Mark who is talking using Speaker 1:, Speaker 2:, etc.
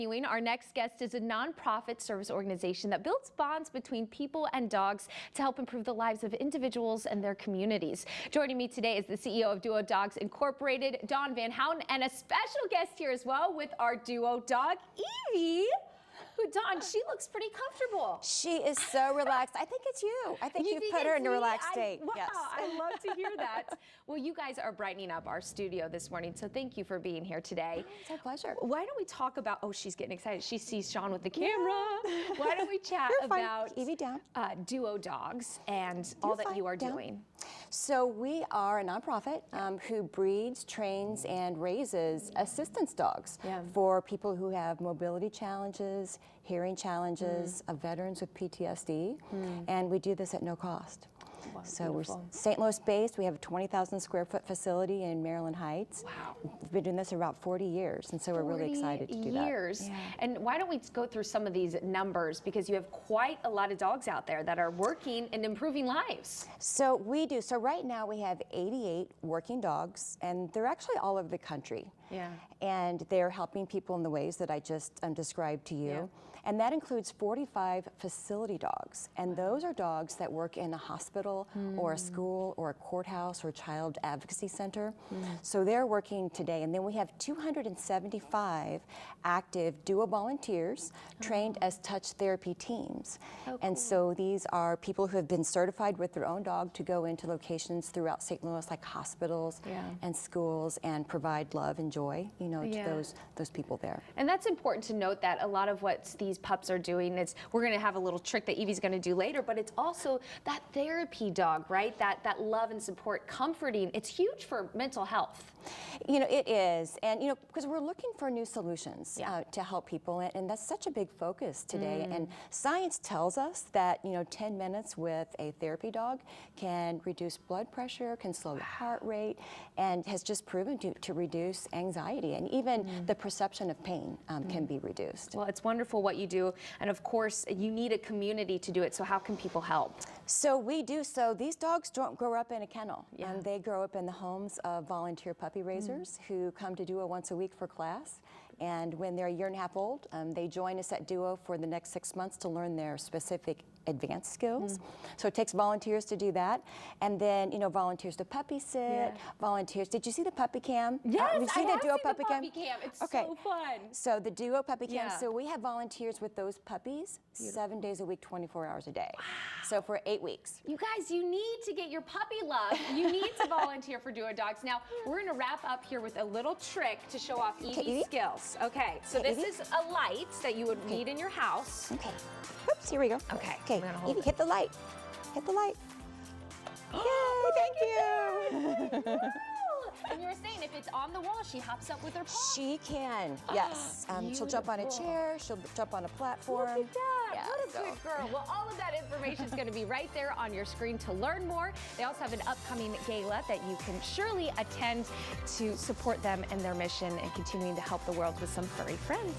Speaker 1: Our next guest is a nonprofit service organization that builds bonds between people and dogs to help improve the lives of individuals and their communities. Joining me today is the CEO of Duo Dogs Incorporated, Dawn Van Houten, and a special guest here as well with our Duo dog, Evie. Dawn, she looks pretty comfortable.
Speaker 2: She is so relaxed. I think it's you. I think you've put her in a relaxed state.
Speaker 1: Wow,
Speaker 2: yes.
Speaker 1: I love to hear that. Well, you guys are brightening up our studio this morning, so thank you for being here today.
Speaker 2: It's our pleasure.
Speaker 1: Why don't we talk about, oh, she's getting excited. She sees Sean with the camera. Yeah. Why don't we chat about
Speaker 2: Evie down.
Speaker 1: Duo Dogs and all that you are doing?
Speaker 2: So we are a nonprofit who breeds, trains, and raises assistance dogs for people who have mobility challenges, hearing challenges, veterans with PTSD, and we do this at no cost. Wow, so beautiful. We're St. Louis based. We have a 20,000 square foot facility in Maryland Heights. Wow. We've been doing this about 40 years, and so we're really excited to do that. 40 years. Yeah.
Speaker 1: And why don't we go through some of these numbers, because you have quite a lot of dogs out there that are working and improving lives.
Speaker 2: So we do. So right now we have 88 working dogs, and they're actually all over the country. Yeah. And they're helping people in the ways that I just described to you. Yeah. And that includes 45 facility dogs. And those are dogs that work in a hospital or a school or a courthouse or a child advocacy center. So they're working today. And then we have 275 active Duo volunteers trained as touch therapy teams. Oh, cool. And so these are people who have been certified with their own dog to go into locations throughout St. Louis, like hospitals and schools, and provide love and joy, you know, to those people there.
Speaker 1: And that's important to note, that a lot of what these pups are doing is, we're going to have a little trick that Evie's going to do later, but it's also that therapy dog, right? That love and support, comforting. It's huge for mental health.
Speaker 2: You know, it is. And, you know, because we're looking for new solutions to help people, and that's such a big focus today. And science tells us that, you know, 10 minutes with a therapy dog can reduce blood pressure, can slow the heart rate, and has just proven to reduce anxiety, and even the perception of pain can be reduced.
Speaker 1: Well, it's wonderful what you do, and of course you need a community to do it, so how can people help?
Speaker 2: So we do. So these dogs don't grow up in a kennel. They grow up in the homes of volunteer puppy raisers who come to Duo once a week for class. And when they're a year and a half old, they join us at Duo for the next 6 months to learn their specific advanced skills. So it takes volunteers to do that. And then, you know, volunteers to puppy sit, volunteers. Did you see the puppy cam?
Speaker 1: Yes,
Speaker 2: I have seen the puppy
Speaker 1: cam. It's so fun.
Speaker 2: So the Duo puppy cam, so we have volunteers with those puppies 7 days a week, 24 hours a day. Wow. So for 8 weeks.
Speaker 1: You guys, you need to get your puppy love. You need to volunteer for Duo Dogs. Now, we're going to wrap up here with a little trick to show off Evie's skills. Okay, so this is a light that you would need in your house.
Speaker 2: Okay. Oops, here we go.
Speaker 1: Okay.
Speaker 2: Okay, Evie, hit the light. Hit the light. Yay, thank you.
Speaker 1: And you were saying, if it's on the wall, she hops up with her paw.
Speaker 2: She can, yes. She'll jump on a chair, she'll jump on a platform.
Speaker 1: Look at that. Yeah, what a good girl. Well, all of that information is going to be right there on your screen to learn more. They also have an upcoming gala that you can surely attend to support them in their mission and continuing to help the world with some furry friends.